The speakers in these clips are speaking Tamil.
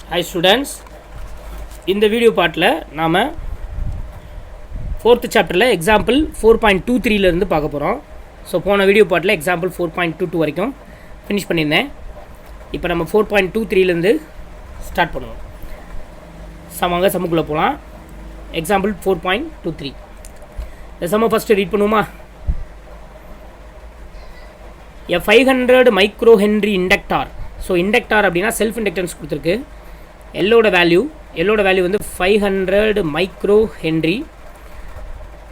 Hi students, இந்த வீடியோ பார்ட்டில் நாம் 4th சாப்டரில் எக்ஸாம்பிள் 4.23 இருந்து பார்க்க போகிறோம். ஸோ போன வீடியோ பார்ட்டில் எக்ஸாம்பிள் 4.22 வரைக்கும் ஃபினிஷ் பண்ணியிருந்தேன். இப்போ நம்ம 4.23 ஸ்டார்ட் பண்ணுவோம். சம்முக்குள்ளே போகலாம். எக்ஸாம்பிள் 4.23 இந்த சம்மை ஃபஸ்ட்டு ரீட் பண்ணுவோமா? A 500 micro henry inductor. So inductor அப்படின்னா செல்ஃப் இண்டக்டன்ஸ் கொடுத்துருக்கு. எல்லோட வேல்யூ வந்து 500 மைக்ரோ ஹென்ரி.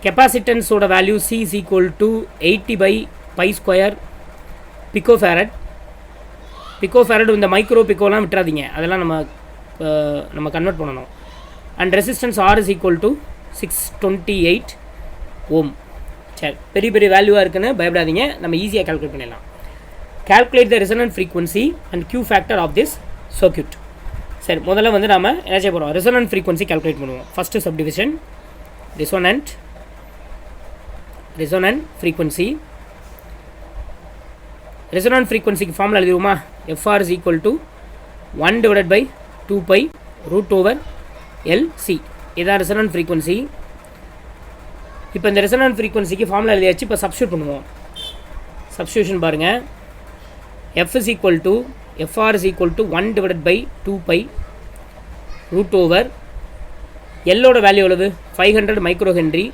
கெப்பாசிட்டன்ஸோட value C is equal to 80/π² picofarad. Picofarad இந்த மைக்ரோ பிகோலாம் விட்டுறாதீங்க, அதெல்லாம் நம்ம கன்வெர்ட் பண்ணணும். And resistance R is equal to 628 ohm. சரி, பெரிய பெரிய வேல்யூவாக இருக்குன்னு பயப்படாதீங்க, நம்ம ஈஸியாக கால்குலேட் பண்ணிடலாம். Calculate the resonant frequency and Q factor of this circuit. சரி, முதல்ல வந்து நாம் என்ன செய்ய போகிறோம்? ரெசோனன்ட் ஃப்ரீக்வன்சி கால்குலேட் பண்ணுவோம். First subdivision resonant frequency. Resonant ஃப்ரீக்வன்சிக்கு ஃபார்முலா எழுதிடுவோமா? FR is equal to 1/2π√LC. இதுதான் ரெசோனன்ட் ஃப்ரீக்வன்சி. இப்போ இந்த ரெசோனன்ட் ஃப்ரீக்வன்சிக்கு ஃபார்முலா எழுதியாச்சு. இப்போ சப்ஸ்டியூட் பண்ணுவோம். சப்ஸ்டியூஷன் பாருங்கள். FR is equal to 1/2π எல்லோட வேல்யூ எவ்வளவு? 500 மைக்ரோ ஹென்ரி.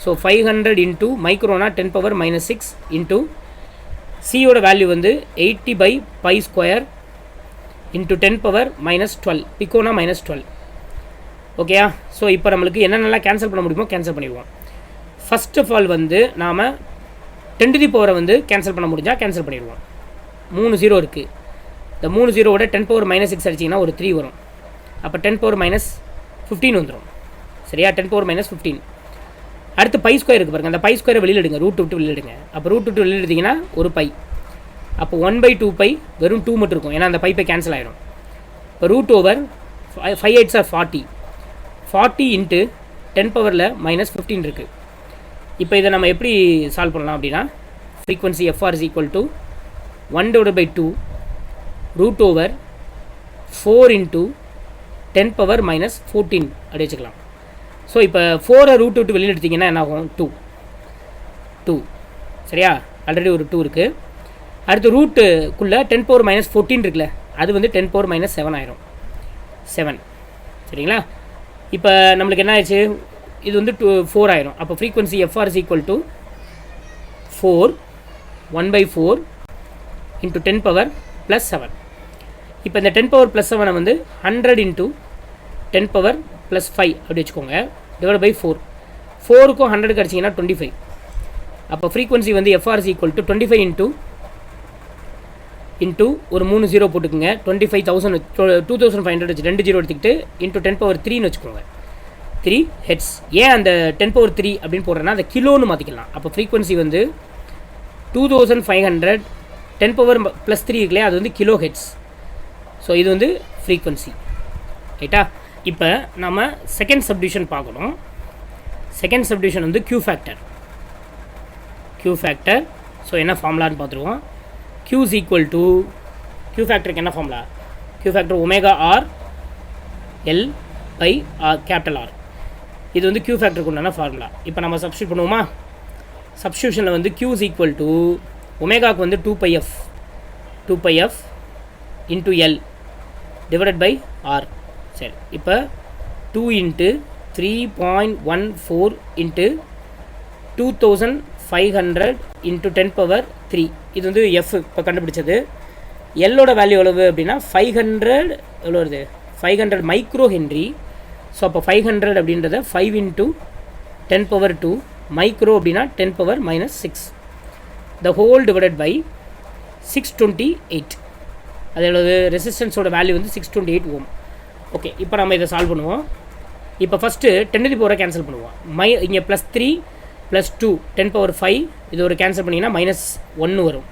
ஸோ 500 இன்ட்டு மைக்ரோனா 10⁻⁻6 இன்ட்டு சியோட வேல்யூ வந்து 80/π² இன்ட்டு 10⁻⁻12 பிகோனா -12. ஓகேயா? ஸோ இப்போ நம்மளுக்கு என்னென்னலாம் கேன்சல் பண்ண முடியுமோ கேன்சல் பண்ணிடுவோம். ஃபஸ்ட் ஆஃப் ஆல் வந்து நாம் 10⁻⁻ வந்து கேன்சல் பண்ண முடிஞ்சால் கேன்சல் பண்ணிடுவோம். 3 0 இருக்குது. இந்த 3 0வோட 10⁻⁻6 அடிச்சிங்கன்னா ஒரு 3 வரும். அப்போ 10⁻⁻15 வந்துடும். சரியா? 10⁻⁻15. அடுத்து π² இருக்குது பாருங்கள். அந்த π² வெளியில் எடுங்க, ரூட் விட்டு வெளியில் எடுங்க. அப்போ ரூட் விட்டு வெளியில் எடுத்திங்கன்னா ஒரு π. அப்போ 1/2π வெறும் 2 மட்டும் இருக்கும், ஏன்னா அந்த π கேன்சல் ஆகிடும். இப்போ √5 8s are 40. 40 இன்ட்டு 10⁻⁻15 இருக்குது. இப்போ இதை நம்ம எப்படி சால்வ் பண்ணலாம் அப்படின்னா, frequency FR is equal to 1/2 √4 into 10⁻⁻14 அப்படி வச்சுக்கலாம். ஸோ இப்போ 4 ரூட் விட்டு வெளியில் எடுத்திங்கன்னா என்ன ஆகும்? 2. சரியா? ஆல்ரெடி ஒரு 2 இருக்குது. அடுத்து ரூட்டுக்குள்ளே 10⁻⁻14 இருக்குல்ல, அது வந்து 10⁻⁻7 ஆயிரும். 7. சரிங்களா? இப்போ நம்மளுக்கு என்ன ஆயிடுச்சு? இது வந்து 4 ஆயிரும். அப்போ frequency FR is equal to 4 1/4 into 10⁻+7. இப்போ இந்த 10⁻+7 வந்து 100 இன்ட்டு 10⁻+5 அப்படி வச்சுக்கோங்க, டிவைட் பை 4. 4க்கும் 100 கிடச்சிங்கன்னா 25. அப்போ ஃப்ரீக்வன்சி வந்து FR is equal to 25 into ஒரு 3 0 போட்டுக்குங்க, 25,000 2500 வச்சு 2 0 எடுத்துக்கிட்டு இன்ட்டு 10⁻3ன்னு வச்சுக்கோங்க, 3 ஹெட்ஸ். ஏன் அந்த 10⁻3 அப்படின்னு போடுறேன்னா அதை கிலோன்னு மாற்றிக்கலாம். அப்போ ஃப்ரீக்வன்சி வந்து 2500 10⁻+3 இருக்குல்லையா, அது வந்து கிலோ ஹெட்ஸ். ஸோ இது வந்து ஃப்ரீக்வன்சி. ரைட்டா? இப்போ நம்ம செகண்ட் சப்டிவிஷன் பார்க்கணும். செகண்ட் சப்டிவிஷன் வந்து Q ஃபேக்டர். ஸோ என்ன ஃபார்முலான்னு பார்த்துருவோம். Q is equal to Q ஃபேக்டருக்கு என்ன formula? Q factor ω/R L/R capital R. இது வந்து Q ஃபேக்டருக்கு உண்டான ஃபார்முலா. இப்போ நம்ம சப்ஸ்டியூட் பண்ணுவோமா? சப்ஸ்டியூஷனில் வந்து Q is equal to ஒமேகாவுக்கு வந்து 2πf into L divided by R. சரி, இப்போ 2 இன்ட்டு 3.14 இன்ட்டு 2500 இன்ட்டு 10⁻3. இது வந்து F இப்போ கண்டுபிடிச்சது. எல்லோட வேல்யூ எவ்வளவு அப்படின்னா 500 எவ்வளோ வருது? 500 மைக்ரோ ஹென்ரி. ஸோ அப்போ 500 அப்படின்றத 5 இன்ட்டு 10⁻2 மைக்ரோ அப்படின்னா 10⁻⁻6 the whole divided by 628. அது எவ்வளவு? ரெசிஸ்டன்ஸோட வேல்யூ வந்து 628 ஓம். ஓகே, இப்போ நம்ம இதை சால்வ் பண்ணுவோம். இப்போ ஃபஸ்ட்டு 10⁻⁻ கேன்சல் பண்ணுவோம். இங்கே +3 +2 10⁻5 இது ஒரு கேன்சல் பண்ணிங்கன்னா -1 வரும்.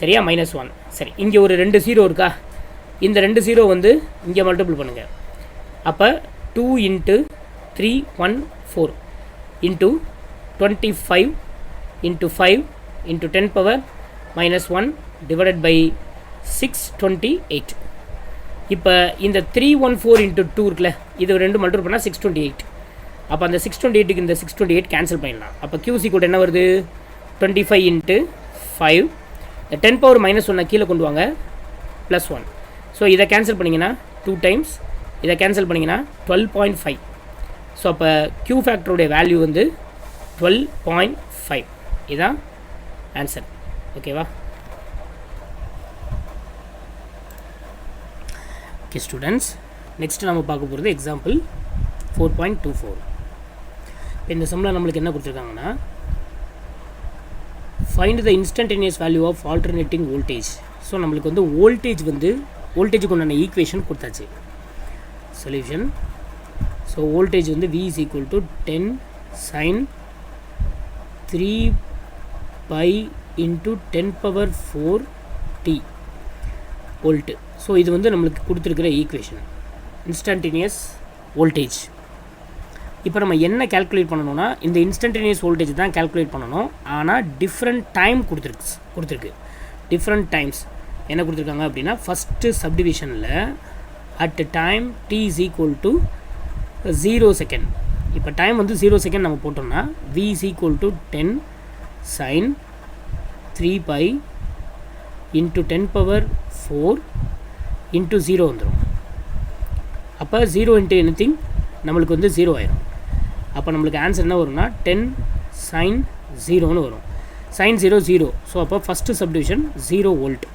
சரியா? -1. சரி, இங்கே ஒரு 2 0 இருக்கா? இந்த 2 0 வந்து இங்கே மல்டிபிள் பண்ணுங்கள். அப்போ 2 into 314 into 25 into 5 into 10⁻⁻1 divided by 628. இப்போ இந்த 314 இன்ட்டு 2 இருக்குல்ல, இது ரெண்டு மல்டிபிள் பண்ணால் 628. அப்போ அந்த 628க்கு இந்த 628 கேன்சல் பண்ணிடலாம். அப்போ QC கூட என்ன வருது, 25 இன்ட்டு 5. 10 பவர் -1 கீழே கொண்டு வாங்க, +1. ஸோ இதை கேன்சல் பண்ணிங்கன்னா 2 டைம்ஸ், இதை கேன்சல் பண்ணிங்கன்னா 12.5. ஸோ அப்போ Q ஃபேக்டருடைய வேல்யூ வந்து 12.5. இதுதான் ஆன்சர். ஓகேவா? ஓகே ஸ்டூடெண்ட்ஸ், நெக்ஸ்ட் நம்ம பார்க்க போகிறது எக்ஸாம்பிள் 4.24. இந்த சம்மில் நம்மளுக்கு என்ன கொடுத்துருக்காங்கன்னா, find the instantaneous value of alternating voltage. So நம்மளுக்கு வந்து வோல்டேஜுக்கு உண்டான ஈக்குவேஷன் கொடுத்தாச்சு. சொல்யூஷன். ஸோ வோல்டேஜ் வந்து V is equal to 10 sin 3 pi into 10 power 4 t volt. So இது வந்து நம்மளுக்கு கொடுத்துருக்கிற ஈக்குவேஷன் இன்ஸ்டன்டேனியஸ் வோல்டேஜ். இப்போ நம்ம என்ன கேல்குலேட் பண்ணணும்னா, இந்த இன்ஸ்டன்டேனியஸ் வோல்டேஜ் தான் கேல்குலேட் பண்ணணும். ஆனால் டிஃப்ரெண்ட் டைம் கொடுத்துருக்கு. டிஃப்ரெண்ட் டைம்ஸ் என்ன கொடுத்துருக்காங்க அப்படின்னா, ஃபஸ்ட்டு சப்டிவிஷனில் at time t is equal to 0 second. இப்போ டைம் வந்து 0 செகண்ட் நம்ம போட்டோம்னா V is equal to 10 sin 3 pi into 10 power 4 into 0 வந்துடும். அப்போ 0 into anything நம்மளுக்கு வந்து 0 ஆயிரும். அப்போ நம்மளுக்கு ஆன்சர் என்ன வரும்னா 10 sin 0ன்னு வரும். sin 0 0. ஸோ அப்போ ஃபஸ்ட்டு சப்டிவிஷன் 0 வோல்ட்.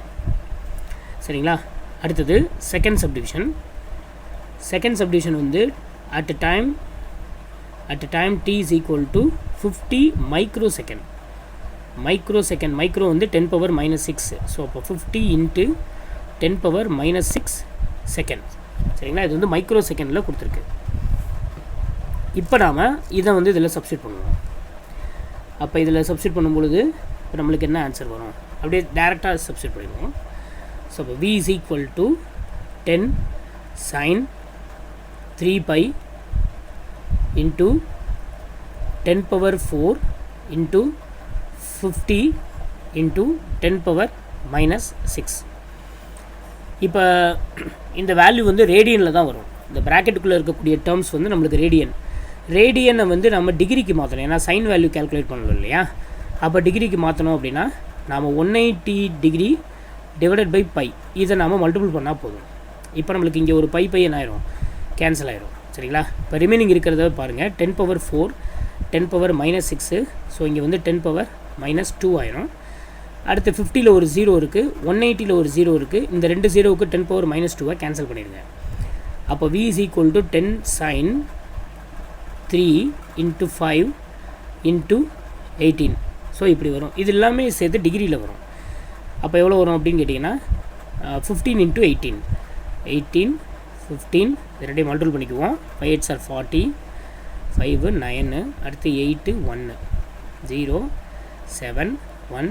சரிங்களா? அடுத்தது செகண்ட் சப்டிவிஷன் வந்து at time t is equal to 50 microsecond. Micro வந்து 10 power -6. ஸோ அப்போ 50 into 10 power -6 செகண்ட். சரிங்களா? இது வந்து மைக்ரோ செகண்டில் கொடுத்துருக்கு. இப்போ நாம் இதை வந்து இதில் சப்ஸ்டியூட் பண்ணுவோம். அப்போ இதில் சப்ஸ்டியூட் பண்ணும்பொழுது இப்போ நம்மளுக்கு என்ன ஆன்சர் வரும், அப்படியே டேரெக்டாக சப்ஸ்டியூட் பண்ணிடுவோம். ஸோ அப்போ V is equal to 10 sin 3 pi into 10 power 4 into 50 into 10 power -6. இப்போ இந்த வேல்யூ வந்து ரேடியனில் தான் வரும். இந்த ப்ராக்கெட்டுக்குள்ளே இருக்கக்கூடிய டேர்ம்ஸ் வந்து நம்மளுக்கு ரேடியனை வந்து நம்ம டிகிரிக்கு மாற்றணும். ஏன்னா சைன் வேல்யூ கேல்குலேட் பண்ணணும் இல்லையா? அப்போ டிகிரிக்கு மாற்றணும் அப்படின்னா நாம் 180 டிகிரி டிவைடட் பை பை இதை நாம் மல்டிபிள் பண்ணால் போதும். இப்போ நம்மளுக்கு இங்கே ஒரு பை என்ன ஆயிரும், கேன்சல் ஆயிரும். சரிங்களா? இப்போ ரிமைனிங் இருக்கிறத பாருங்கள், 10 power 4 10 power -6. ஸோ இங்கே வந்து 10 power -2 ஆயிரும். அடுத்து 50ல் ஒரு 0 இருக்குது, 180ல் ஒரு 0 இருக்குது. இந்த ரெண்டு 0க்கு 10 power -2 கேன்சல் பண்ணிடுங்க. அப்போ V is equal to 10 sin 3 into 5 into 18. So இப்படி வரும். இது எல்லாமே சேர்த்து டிகிரியில் வரும். அப்போ எவ்வளோ வரும் அப்படின்னு கேட்டிங்கன்னா 15 into 18. 15 இது ரெண்டையும் மல்டிபிள் பண்ணிக்குவோம். 5 8s are 40, 5 9, அடுத்து 8 1 0 7 1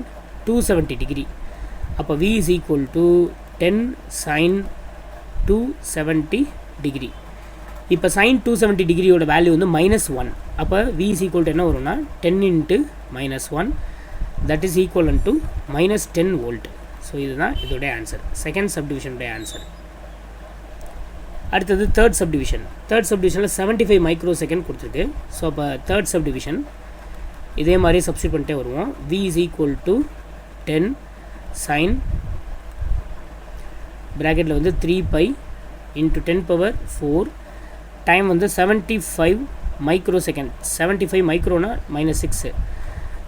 270 டிகிரி. அப்போ V is equal to 10 sin 270 degree. இப்போ sin 270 டிகிரியோட வேல்யூ வந்து -1. அப்போ V is equal to என்ன வரும்னா 10 into -1 that is equivalent to -10 volt. So இதுதான் இதோடைய ஆன்சர், செகண்ட் சப்டிவிஷனுடைய ஆன்சர். அடுத்தது தேர்ட் சப்டிவிஷனில் 75 மைக்ரோசெகண்ட் கொடுத்துருக்கு. ஸோ அப்போ தேர்ட் சப்டிவிஷன் இதே மாதிரி சப்ஸ்டியூட் பண்ணிட்டே வருவோம். V is equal to 10 sin ப்ராக்கெட்டில் வந்து 3 pi into 10 power 4 டைம் வந்து 75 மைக்ரோசெகண்ட். 75 மைக்ரோனா -6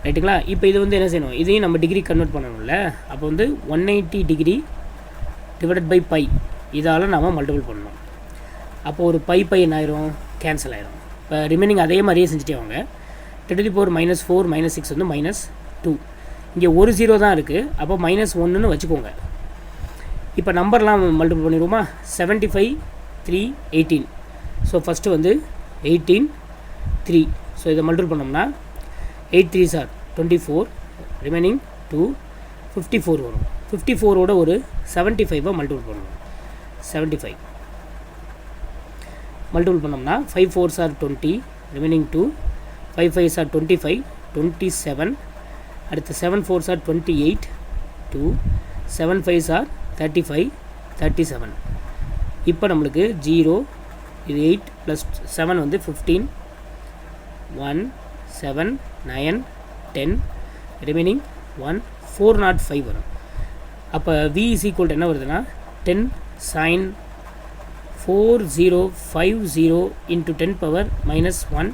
ரைட்டுங்களா? இப்போ இது வந்து என்ன செய்யணும், இதையும் நம்ம டிகிரி கன்வெர்ட் பண்ணணும்ல. அப்போ வந்து 180 டிகிரி டிவைடட் பை பை இதால் நாம் மல்டிபிள் பண்ணணும். அப்போது ஒரு பை என்ன ஆயிரும், கேன்சல் ஆயிரும். இப்போ ரிமைனிங் அதே மாதிரியே செஞ்சுட்டே வாங்க. 10 to the power -4 -6 வந்து -2. இங்கே ஒரு 0 தான் இருக்குது. அப்போ -1ன்னு வச்சுக்கோங்க. இப்போ நம்பர்லாம் மல்டிபிள் பண்ணிடுவோமா? 75 3 18. ஸோ ஃபஸ்ட்டு வந்து 18 3. ஸோ இதை மல்டிபிள் பண்ணோம்னா 8 3s are 24, ரிமைனிங் 2 54 வரும். 54ஓட ஒரு 75 மல்டிபிள் பண்ணணும். 75 மல்டிபிள் பண்ணோம்னா 5 4s are 20, remaining 2 5 5s are 25 27. அடுத்து 7 4s are 28 2 7 5s are 35 37. இப்போ நம்மளுக்கு 0 இது 8 ப்ளஸ் 7 வந்து 15 1 7 9 10 ரிமைனிங் 1 405 வரும். அப்போ v இஸ் ஈக்குவல் என்ன வருதுன்னா 10 sin 4050 into 10 power minus 1.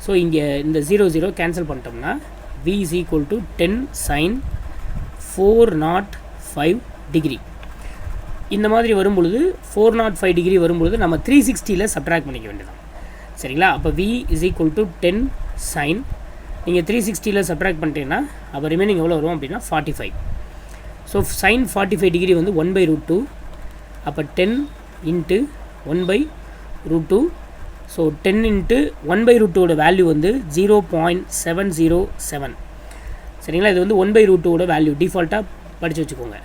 So இங்கே இந்த 0 கேன்சல் பண்ணிட்டோம்னா v is equal to 10 sin 405 degree. இந்த மாதிரி வரும்பொழுது 405 டிகிரி வரும்பொழுது நம்ம 360ல் சப்ட்ராக்ட் பண்ணிக்க வேண்டியதான். சரிங்களா? அப்போ v is equal to 10 sin நீங்கள் 360ல் சப்ட்ராக்ட் பண்ணிட்டீங்கன்னா அப்போ ரிமைனிங் எவ்வளோ வரும் அப்படின்னா 45. ஸோ sin 45 டிகிரி வந்து 1/√2. அப்போ 10 இன்ட்டு 1/√2. ஸோ 10 இன்ட்டு 1/√2ஓட வேல்யூ வந்து 0.707. சரிங்களா? இது வந்து 1/√2ஓட வேல்யூ டிஃபால்ட்டாக படித்து வச்சுக்கோங்க.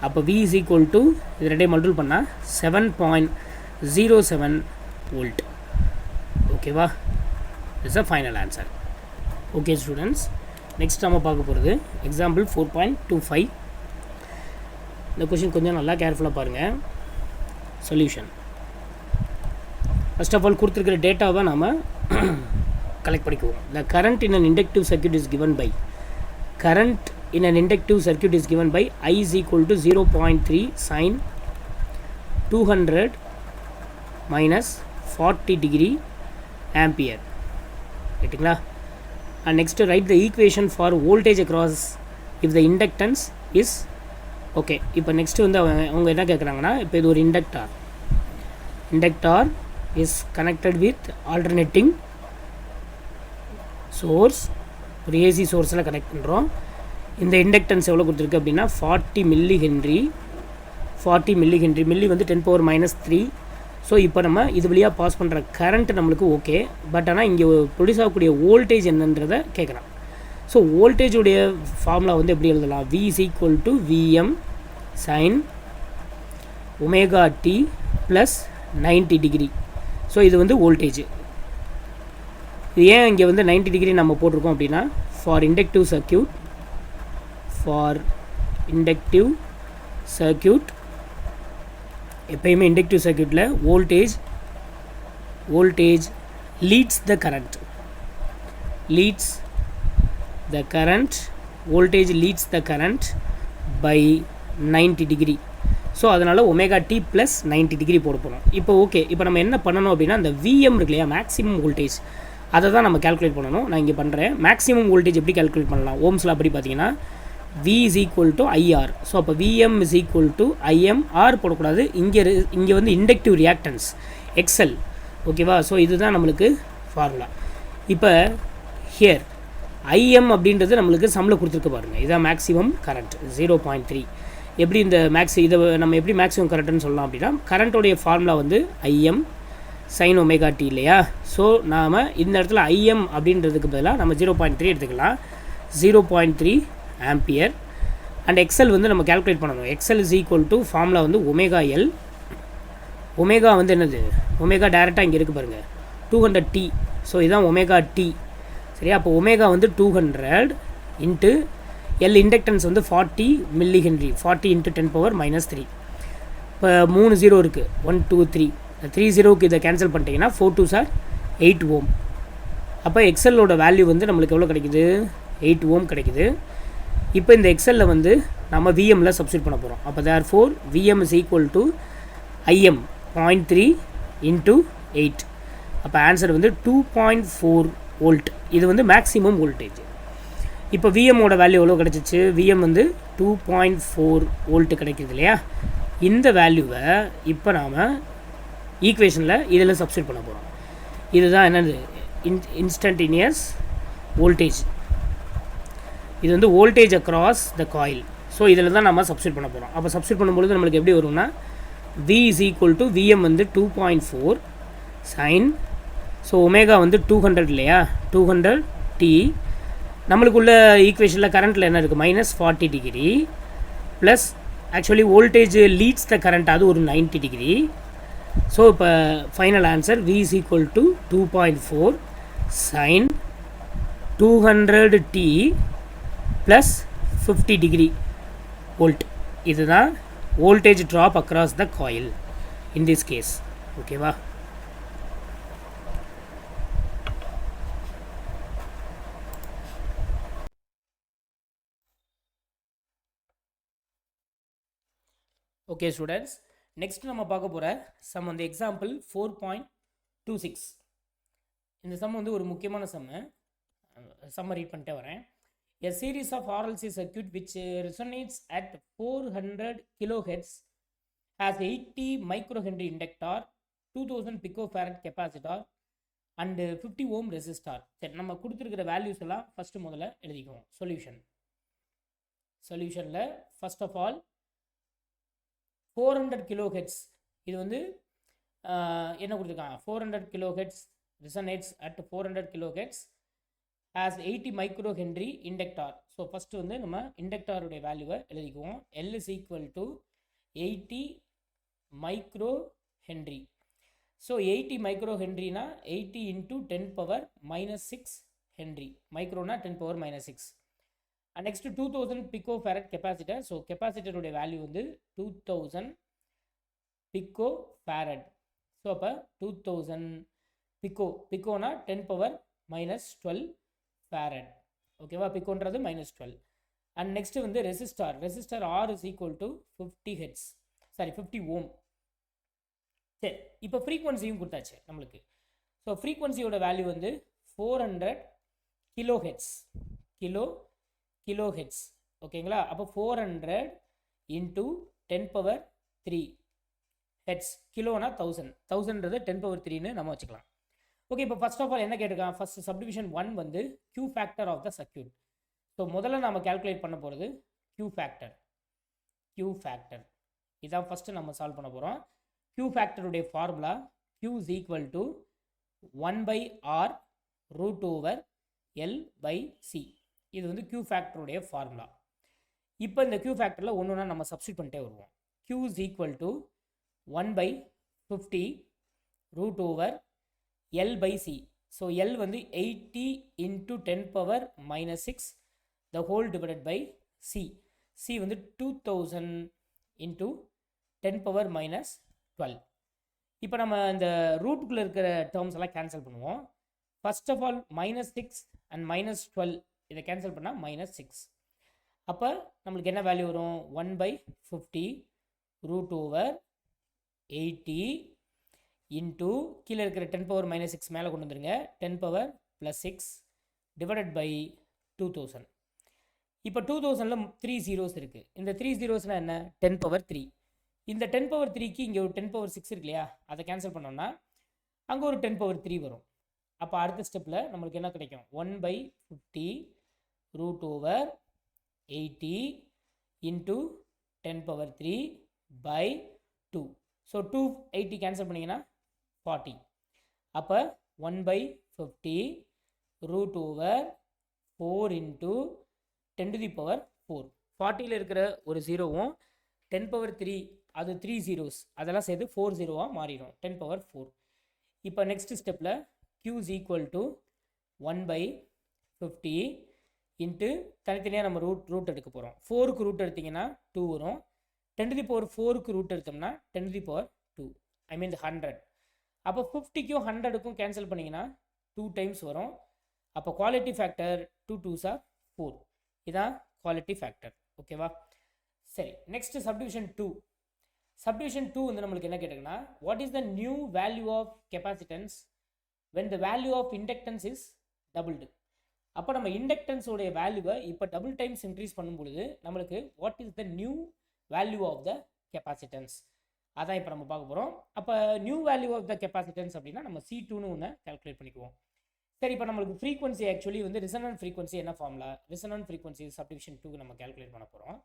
அப்போ v இஸ் ஈக்குவல் டு இது ரெண்டையும் மல்டிபிள் பண்ணால் 7.07 வோல்ட். ஓகேவா? It's a final answer. Okay students, next நம்ம பார்க்க போகிறது எக்ஸாம்பிள் 4.25. இந்த கொஷின் கொஞ்சம் நல்லா கேர்ஃபுல்லாக பாருங்கள். சொல்யூஷன் ஃபர்ஸ்ட் ஆஃப் ஆல் கொடுத்துருக்கிற டேட்டாவை நாம் கலெக்ட் பண்ணிக்குவோம். The current in an inductive circuit is given by current in an inductive circuit is given by I is equal to 0.3 sin 200 minus 40 degree ampere. ரைட்டுங்களா? And next write the equation for voltage across if the inductance is okay. இப்போ next வந்து அவங்க என்ன கேட்குறாங்கன்னா, இப்போ இது ஒரு இண்டக்டார் is connected with alternating source. ஒரு ஏசி சோர்ஸில் கனெக்ட் பண்ணுறோம். இந்த இண்டக்டன்ஸ் எவ்வளோ கொடுத்துருக்கு அப்படின்னா 40 மில்லி ஹென்ரி. மில்லி வந்து 10⁻³ ஸோ இப்போ நம்ம இது வழியாக பாஸ் பண்ணுற கரண்ட் நம்மளுக்கு ஓகே. பட் ஆனால் இங்கே ப்ரொடியூஸ் ஆகக்கூடிய வோல்டேஜ் என்னன்றதை கேட்குறான். ஸோ வோல்டேஜுடைய ஃபார்முலா வந்து எப்படி எழுதலாம்? v is equal to Vm sin ωt plus 90 degree. So இது வந்து வோல்டேஜ். இது ஏன் இங்கே வந்து 90 டிகிரி நம்ம போட்டிருக்கோம் அப்படின்னா ஃபார் இண்டக்டிவ் சர்க்யூட் எப்பயுமே இண்டக்டிவ் சர்க்யூட்டில் voltage leads the current voltage leads the current by 90 degree. So அதனால் ωt ப்ளஸ் 90 டிகிரி போட போகிறோம். இப்போ ஓகே, இப்போ நம்ம என்ன பண்ணணும் அப்படின்னா அந்த Vm இருக்கு இல்லையா, மேக்ஸிமம் வோல்டேஜ், அதை தான் நம்ம கேல்குலேட் பண்ணணும். நான் இங்கே பண்ணுறேன். மேக்ஸிமம் வோல்டேஜ் எப்படி கேல்குலேட் பண்ணலாம்? ஓம்ஸில் அப்படி பார்த்தீங்கன்னா v is equal to IR. So அப்போ Vm is equal to IM. R போடக்கூடாது, இங்கே வந்து இண்டக்டிவ் ரியாக்டன்ஸ் XL. ஓகேவா? ஸோ இதுதான் நம்மளுக்கு ஃபார்முலா. இப்போ ஹியர் IM அப்படின்றது நம்மளுக்கு சம்மில் கொடுத்துருக்க பாருங்கள். இதுதான் மேக்ஸிமம் கரண்ட் 0.3. எப்படி இந்த இதை நம்ம எப்படி மேக்ஸிமம் கரண்ட்னு சொல்லலாம் அப்படின்னா, கரண்ட்டோடைய ஃபார்முலா வந்து IM sin ωt இல்லையா? ஸோ நாம் இந்த இடத்துல IM அப்படின்றதுக்கு பதிலாக நம்ம 0.3 எடுத்துக்கலாம். 0.3 ஆம்பியர். அண்ட் XL வந்து நம்ம கேல்குலேட் பண்ணணும். XL is equal to formula வந்து ωL. ஒமேகா வந்து என்னது? ஒமேகா டேரெக்டாக இங்கே இருக்குது பாருங்கள், 200t. ஸோ இதுதான் ωt. சரியா? அப்போ ஒமேகா வந்து 200 இன்ட்டு எல் இண்டக்டன்ஸ் வந்து 40 மில்லி ஹென்ரி. 40 இன்ட்டு 10⁻³ இப்போ 3 0 இருக்குது, 1 2 3. 3 0க்கு இதை கேன்சல் பண்ணிட்டீங்கன்னா 4 2s are 8 ஓம். அப்போ எக்ஸலோட வேல்யூ வந்து நம்மளுக்கு எவ்வளோ கிடைக்குது? 8 ஓம் கிடைக்குது. இப்போ இந்த எக்ஸலில் வந்து நம்ம விஎம்மில் சப்ஸ்டியூட் பண்ண போகிறோம். அப்போ therefore Vm is equal to IM 0.3 into 8. அப்போ ஆன்சர் வந்து 2.4 வோல்ட். இது வந்து மேக்ஸிமம் வோல்டேஜ். இப்போ விஎம்மோட வேல்யூ எவ்வளோ கிடச்சிச்சு? விஎம் வந்து 2.4 வோல்ட்டு கிடைக்கிது இல்லையா? இந்த வேல்யூவை இப்போ நாம் ஈக்குவேஷனில் இதில் சப்ஸ்டியூட் பண்ண போகிறோம். இதுதான் என்னது? Instantaneous voltage. இது வந்து voltage across the coil. So இதில் தான் நம்ம சப்ஸ்டியூட் பண்ண போகிறோம். அப்போ சப்ஸ்டியூட் பண்ணும்பொழுது நம்மளுக்கு எப்படி வரும்னா v is equal to Vm வந்து 2.4 sin. ஸோ ஒமேகா வந்து 200 இல்லையா? 200t. நம்மளுக்குள்ள ஈக்குவேஷனில் கரண்ட்டில் என்ன இருக்குது? -40 degree plus actually voltage leads the current, அது ஒரு 90 டிகிரி. ஸோ இப்போ final answer v is equal to 2.4 sin 200t plus 50 degree volt. இதுதான் voltage drop across the coil. in this case. ஓகேவா? ஓகே ஸ்டூடெண்ட்ஸ், நெக்ஸ்ட் நம்ம பார்க்க போகிற சம் வந்து எக்ஸாம்பிள் 4.26. இந்த சம் வந்து ஒரு முக்கியமான சம்மை ரீட் பண்ணிட்டே வரேன். A series of RLC circuit which resonates at 400 kilohertz has 80 microhenry inductor, 2000 picofarad capacitor and 50 ohm resistor. சரி, நம்ம கொடுத்துருக்கிற வேல்யூஸ் எல்லாம் ஃபஸ்ட்டு முதல்ல எழுதிக்குவோம். சொல்யூஷனில் ஃபர்ஸ்ட் ஆஃப் ஆல் 400 கிலோஹெட்ஸ் இது வந்து என்ன கொடுத்துருக்காங்க, 400 kilohertz resonates at 400 kilohertz has 80 microhenry inductor. So first வந்து நம்ம இண்டக்டாருடைய வேல்யூவை எழுதிக்குவோம். L is equal to 80 microhenry. So 80 microhenryனா 80 into 10 power minus 6 henry. மைக்ரோனா 10 power minus 6. And next 2000 picofarad capacitor. So கெப்பாசிட்டருடைய வேல்யூ வந்து 2000 picofarad. ஸோ அப்போ 2000 பிக்கோனா 10 power minus 12 farad. ஓகேவா? பிக்கோன்றது minus 12. அண்ட் நெக்ஸ்ட் வந்து resistor R is equal to 50 ohm. சரி, இப்போ ஃப்ரீக்வன்சியும் கொடுத்தாச்சு நம்மளுக்கு. ஸோ ஃப்ரீக்வன்சியோட வேல்யூ வந்து 400 கிலோஹெட்ஸ். ஓகேங்களா? அப்போ 400 into 10 power 3 ஹெட்ஸ். கிலோனா 1000ன்றது 10 power 3ன்னு நம்ம வச்சுக்கலாம். ஓகே, இப்போ ஃபர்ஸ்ட் ஆஃப் ஆல் என்ன கேட்டிருக்கான், ஃபர்ஸ்ட் சப்டிவிஷன் 1 வந்து Q factor of the circuit. So முதல்ல நம்ம கால்குலேட் பண்ண போகிறது Q ஃபேக்டர். இதான் ஃபஸ்ட்டு நம்ம சால்வ் பண்ண போகிறோம். Q ஃபேக்டருடைய formula Q is equal to 1/R √L/C. இது வந்து Q ஃபேக்டருடைய ஃபார்முலா. இப்போ இந்த Q ஃபேக்டரில் ஒன்றுனா நம்ம சப்ஸ்டிட் பண்ணிட்டே வருவோம். Q is equal to 1/50 √L/C. So L வந்து 80 into 10 power minus 6 the whole divided by C. C வந்து 2000 into 10 power minus 12. இப்போ நம்ம இந்த ரூட்டுக்குள்ளே இருக்கிற டேர்ம்ஸ் எல்லாம் கேன்சல் பண்ணுவோம். ஃபர்ஸ்ட் ஆஃப் ஆல் -6 அண்ட் -12 இதை கேன்சல் பண்ணால் -6. அப்போ நம்மளுக்கு என்ன வேல்யூ வரும், 1/50 √80 இன்ட்டு கீழே இருக்கிற 10 power minus 6 மேலே கொண்டு வந்துருங்க, 10 power plus 6 டிவைடட் பை 2000. இப்போ 2000ல் 3 zeros இருக்குது. இந்த 3 zeros என்ன, 10 power 3. இந்த 10 power 3க்கு இங்கே ஒரு 10 power 6 இருக்கு இல்லையா, அதை கேன்சல் பண்ணோம்னா அங்கே ஒரு 10 power 3 வரும். அப்போ அடுத்த ஸ்டெப்பில் நம்மளுக்கு என்ன கிடைக்கும், 1/50 √80 into 10 power 3 by 2. So 280 cancel பண்ணிங்கன்னா 40. அப்போ 1/50 √4 இன்ட்டு 10 to the power 4. 40ல் இருக்கிற ஒரு ஜீரோவும் 10 power 3 அது 3 zeros அதெல்லாம் சேர்த்து 4 ஜீரோவாக மாறிடும், 10 power 4. இப்போ நெக்ஸ்ட் ஸ்டெப்பில் Q is equal to 1/50 into தனித்தனியாக நம்ம ரூட் எடுக்க போகிறோம். 4க்கு ரூட் எடுத்திங்கன்னா 2 வரும். 10 to the power 4க்கு ரூட் எடுத்தோம்னா 10 to the power 2, ஐ மீன் 100. அப்போ 50க்கும் 100க்கும் கேன்சல் பண்ணிங்கன்னா 2 times வரும். அப்போ குவாலிட்டி ஃபேக்டர் 2 2s are 4. இதான் குவாலிட்டி ஃபேக்டர். ஓகேவா? சரி, நெக்ஸ்ட் சப்டிவிஷன் 2 வந்து நம்மளுக்கு என்ன கேட்டிங்கன்னா, what is the new value of capacitance when the value of inductance is doubled. அப்போ நம்ம இண்டக்டன்ஸோடைய வேல்யூவை இப்போ டபுள் டைம்ஸ் இன்க்ரீஸ் பண்ணும்பொழுது நம்மளுக்கு what is the new value of the capacitance, அதான் இப்போ நம்ம பார்க்க போகிறோம். அப்போ new value of the capacitance அப்படின்னா நம்ம C2ன்னு ஒன்று கால்குலேட் பண்ணிக்குவோம். சரி, இப்போ நம்மளுக்கு ஃப்ரீக்வன்சி ஆக்சுவலி வந்து ரிசனன்ட் ஃப்ரீக்வன்சி என்ன ஃபார்முலா, ரிசனன்ட் ஃப்ரீக்வன்சி சப்டிவிஷன் 2க்கு நம்ம கால்குலேட் பண்ண போகிறோம்.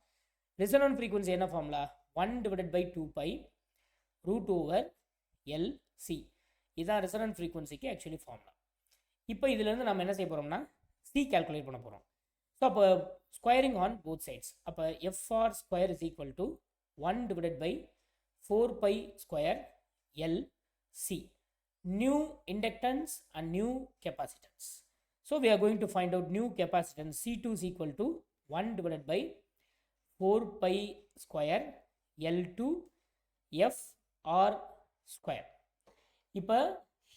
ரிசனன்ட் ஃப்ரீக்வன்சி என்ன ஃபார்முலா, 1/2π √LC. இதுதான் ரெசனன்ட் ஃப்ரீக்வன்சிக்கு ஆக்சுவலி ஃபார்முலா. இப்போ இதுலேருந்து நம்ம என்ன செய்ய போகிறோம்னா C கால்குலேட் பண்ண போகிறோம். ஸோ அப்போ ஸ்கொயரிங் ஆன் போத் சைட்ஸ். அப்போ FR square is equal to 1/4π² LC. New inductance and new capacitance. So we are going to find out new capacitance. C2 is equal to 1/4π² L2 FR square. இப்போ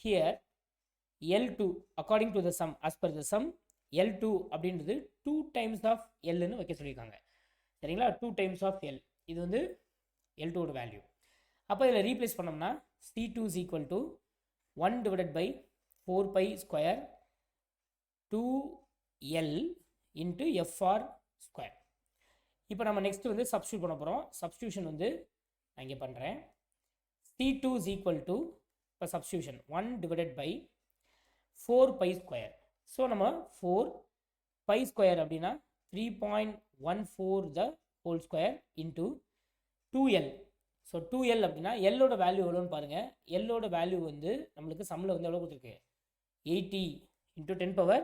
here L2 according to the sum, as per the sum, L2 அப்படின்றது 2 times of Lன்னு வைக்க சொல்லியிருக்காங்க. சரிங்களா, 2 times of L. இது வந்து L2 ஓட வேல்யூ. அப்போ இதில் ரீப்ளேஸ் பண்ணோம்னா C2 is equal to 1 divided by 4 pi square 2L into FR square. இப்போ நம்ம நெக்ஸ்ட் வந்து சப்ஸ்டியூட் பண்ண போகிறோம். சப்ஸ்டியூஷன் வந்து நான் இங்கே பண்ணுறேன். C2 is equal to, இப்போ substitution 1 divided by 4 pi square. So நம்ம 4 pi square அப்படின்னா 3.14 the whole square into 2L. So 2L அப்படின்னா எல்லோட வேல்யூ எவ்வளோன்னு பாருங்கள். எல்லோட வேல்யூ வந்து நம்மளுக்கு சம்மில் வந்து எவ்வளோ கொடுத்துருக்கு, 80 into 10 power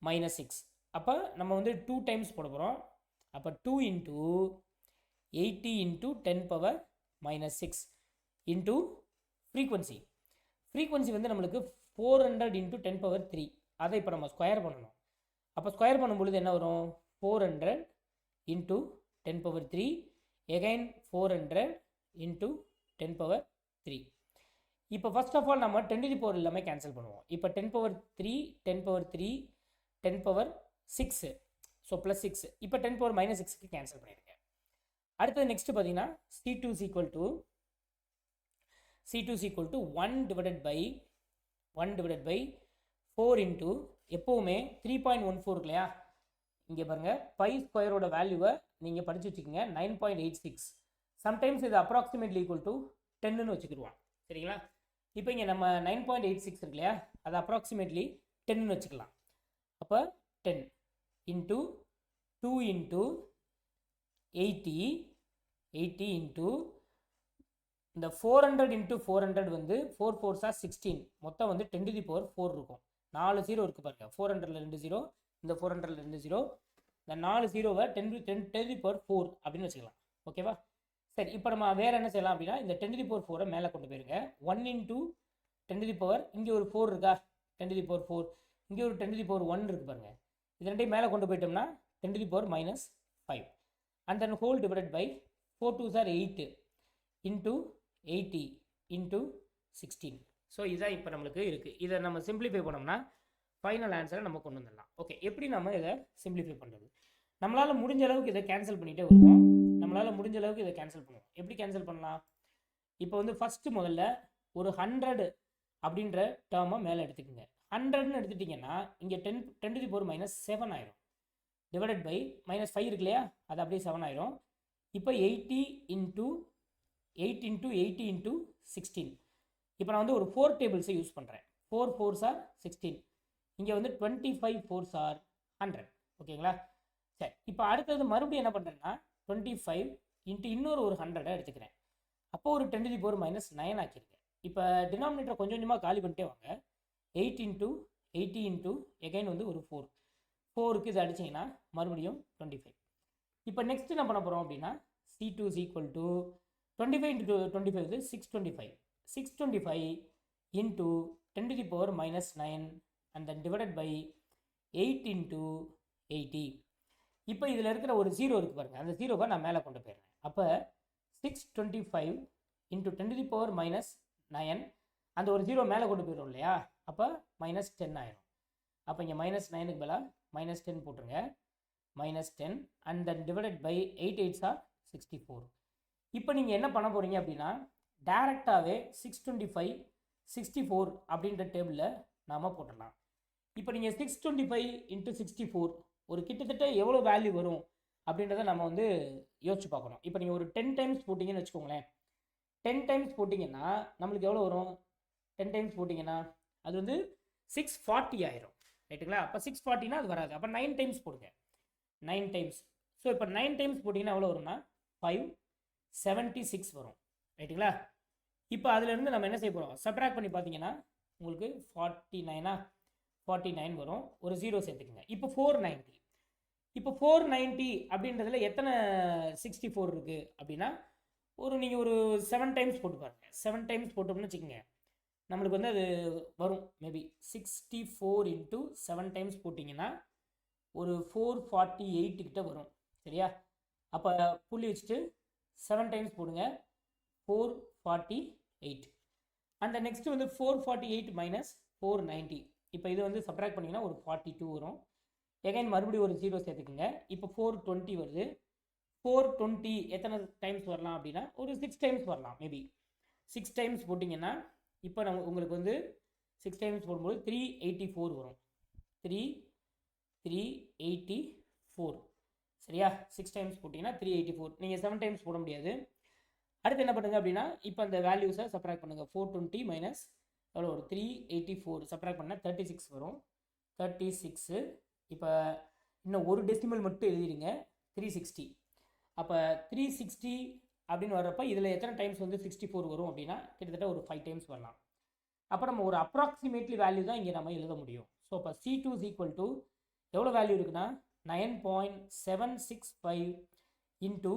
minus 6. அப்போ நம்ம வந்து 2 டைம்ஸ் போட போகிறோம். அப்போ 2 into 80 into 10 power minus 6 into frequency. frequency வந்து நம்மளுக்கு 400 into 10 power 3. அதை இப்போ நம்ம ஸ்கொயர் பண்ணணும். அப்போ ஸ்கொயர் பண்ணும் பொழுது என்ன வரும், 400 into 10 power 3 again 400 into 10 power 3. இப்போ ஃபர்ஸ்ட் ஆஃப் ஆல் நம்ம 10 to the power எல்லாமே கேன்சல் பண்ணுவோம். இப்போ 10 power 3 10 power 3 10 power 6, so plus 6. இப்போ 10 power minus 6க்கு கேன்சல் பண்ணிடுங்க. அடுத்தது நெக்ஸ்ட் பார்த்தீங்கன்னா C2 is equal to 1 divided by 4 into எப்போவுமே 3.14 இருக்கு இல்லையா, இங்கே பாருங்கள் பை ஸ்கொயரோட வேல்யூவை நீங்கள் படித்து வச்சுக்கோங்க 9.86. சம்டைம்ஸ் இது அப்ராக்சிமேட்லி ஈக்குவல் டு 10ன்னு வச்சுக்கிடுவான். சரிங்களா, இப்போ இங்கே நம்ம 9.86 இருக்கு இல்லையா, அது அப்ராக்சிமேட்லி 10ன்னு வச்சுக்கலாம். அப்போ 10 into 2 into 80 into இந்த 400 into 400 வந்து 4 4s are 16, மொத்தம் வந்து 10 to the power 4 இருக்கும். 4 0 இருக்குது பாருங்கள், 400ல் 2 0, இந்த 400ல் 2 0, இந்த 4 0வை 10 to the power 4 அப்படின்னு வச்சுக்கலாம். ஓகேவா, சரி. இப்போ நம்ம வேறு என்ன செய்யலாம் அப்படின்னா, இந்த 10 to the power 4 மேலே கொண்டு போயிருங்க. 1 into 10 to the power, இங்கே ஒரு 4 இருக்கா, 10 to the power 4, இங்கே ஒரு 10 to the power 1 இருக்குது பாருங்கள். இது ரெண்டையும் மேலே கொண்டு போயிட்டோம்னா 10 to the power minus 5 and then whole divided by 4 2s are 8 into 80 into 16. So இதான் இப்போ நம்மளுக்கு இருக்குது. இதை நம்ம சிம்பிளிஃபை பண்ணோம்னா ஃபைனல் ஆன்சரை நம்ம கொண்டு வந்துடலாம். ஓகே, எப்படி நம்ம இதை சிம்பிளிஃபை பண்ணுறது, நம்மளால் முடிஞ்ச அளவுக்கு இதை கேன்சல் பண்ணிகிட்டே வருவோம். எப்படி கேன்சல் பண்ணலாம், இப்போ வந்து ஃபஸ்ட்டு முதல்ல ஒரு 100 அப்படின்ற டேர்மை மேலே எடுத்துக்கோங்க. 100ன்னு எடுத்துட்டிங்கன்னா இங்கே 10 to the power minus 7 ஆயிரும். டிவைடட் பை minus 5 இருக்கு இல்லையா, அது அப்படியே 7 ஆயிரும். இப்போ 80 into 8 into 80 into 16. இப்போ நான் வந்து ஒரு 4 டேபிள்ஸை யூஸ் பண்ணுறேன். 4 4s are 16, இங்கே வந்து 25 4s are 100. ஓகேங்களா, சரி. இப்போ அடுத்தது மறுபடியும் என்ன பண்ணுறேன்னா 25 into இன்னொரு ஒரு 100 எடுத்துக்கிறேன். அப்போ ஒரு 10 to the power minus 9 ஆக்கியிருக்கேன். இப்போ டினாமினேட்டரை கொஞ்சம் கொஞ்சமாக காலி பண்ணிட்டே வாங்க. 8 into 80 into again வந்து ஒரு 4க்கு இது அடிச்சிங்கன்னா மறுபடியும் 25. இப்போ நெக்ஸ்ட் என்ன பண்ண போகிறோம் அப்படின்னா C2 is equal to 25 into 25 is 625. 625 into 10 to the power minus 9 and then divided by 8 into 80. இப்போ இதில் இருக்கிற ஒரு 0 இருக்குது பாருங்கள், அந்த 0வை நான் மேலே கொண்டு போயிடுறேன். அப்போ 625 into 10 to the power minus 9, அந்த ஒரு 0 மேலே கொண்டு போயிடும் இல்லையா, அப்போ minus 10 ஆயிரும். அப்போ இங்கே minus 9க்கு பதிலாக minus 10 போட்டுருங்க. minus 10 and then divided by 8 8s are 64. இப்போ நீங்கள் என்ன பண்ண போகிறீங்க அப்படின்னா டேரெக்டாகவே 625 64 அப்படின்ற டேபிளில் நாம் போட்டுடலாம். இப்போ நீங்கள் 625 into 64 ஒரு கிட்டத்தட்ட எவ்வளோ வேல்யூ வரும் அப்படின்றத நம்ம வந்து யோசிச்சு பார்க்கணும். இப்போ நீங்கள் ஒரு 10 டைம்ஸ் போட்டிங்கன்னு வச்சுக்கோங்களேன். 10 டைம்ஸ் போட்டிங்கன்னா நம்மளுக்கு எவ்வளோ வரும், 10 டைம்ஸ் போட்டிங்கன்னா அது வந்து 640 ஆயிரும். ரைட்டுங்களா, அப்போ 640னா அது வராது. அப்போ 9 டைம்ஸ் போடுங்க, 9 டைம்ஸ். ஸோ இப்போ 9 டைம்ஸ் போட்டிங்கன்னா எவ்வளோ வரும்னா 576 வரும். ரைட்டுங்களா, இப்போ அதிலிருந்து நம்ம என்ன செய்ய போகிறோம், சப்ட்ராக்ட் பண்ணி பார்த்தீங்கன்னா உங்களுக்கு 49 வரும். ஒரு 0 சேர்த்துக்குங்க. இப்போ 490. இப்போ 490 அப்படின்றதுல எத்தனை 64 இருக்குது அப்படின்னா நீங்கள் ஒரு 7 டைம்ஸ் போட்டு பாருங்கள். 7 டைம்ஸ் போட்டோம்னு வச்சுக்கோங்க, நம்மளுக்கு வந்து அது வரும். மேபி 64 into 7 டைம்ஸ் போட்டிங்கன்னா ஒரு 448 கிட்ட வரும். சரியா, அப்போ புள்ளி வச்சுட்டு 7 டைம்ஸ் போடுங்க, 448. அந்த நெக்ஸ்ட் வந்து 448 மைனஸ் 490. இப்போ இது வந்து சப்ராக்ட் பண்ணிங்கன்னா ஒரு 42 வரும். எகைன் மறுபடியும் ஒரு 0 சேர்த்துக்குங்க. இப்போ 420 வருது. 420 எத்தனை டைம்ஸ் வரலாம் அப்படின்னா ஒரு 6 டைம்ஸ் வரலாம். மேபி 6 டைம்ஸ் போட்டிங்கன்னா இப்போ உங்களுக்கு வந்து 6 டைம்ஸ் போடும்போது 384 வரும். 384 சரியா? 6 டைம்ஸ் போட்டிங்கன்னா 384. நீங்கள் 7 டைம்ஸ் போட முடியாது. அடுத்து என்ன பண்ணுங்க அப்படின்னா இப்போ அந்த வேல்யூஸை சப்ராக்ட் பண்ணுங்கள். 420 மைனஸ் எவ்வளோ வரும்? 384 சப்ராக்ட் பண்ணால் 36 வரும். 36. இப்போ இன்னும் ஒரு டெசிமல் மட்டும் எழுதிடுங்க. 360. அப்போ 360 அப்படின்னு வர்றப்ப இதில் எத்தனை டைம்ஸ் வந்து 64 வரும் அப்படின்னா கிட்டத்தட்ட ஒரு 5 டைம்ஸ் வரலாம். அப்போ நம்ம ஒரு அப்ராக்சிமேட்லி வேல்யூ தான் இங்கே நம்ம எழுத முடியும். ஸோ அப்போ C2 is equal to எவ்வளோ வேல்யூ இருக்குன்னா 9.765 into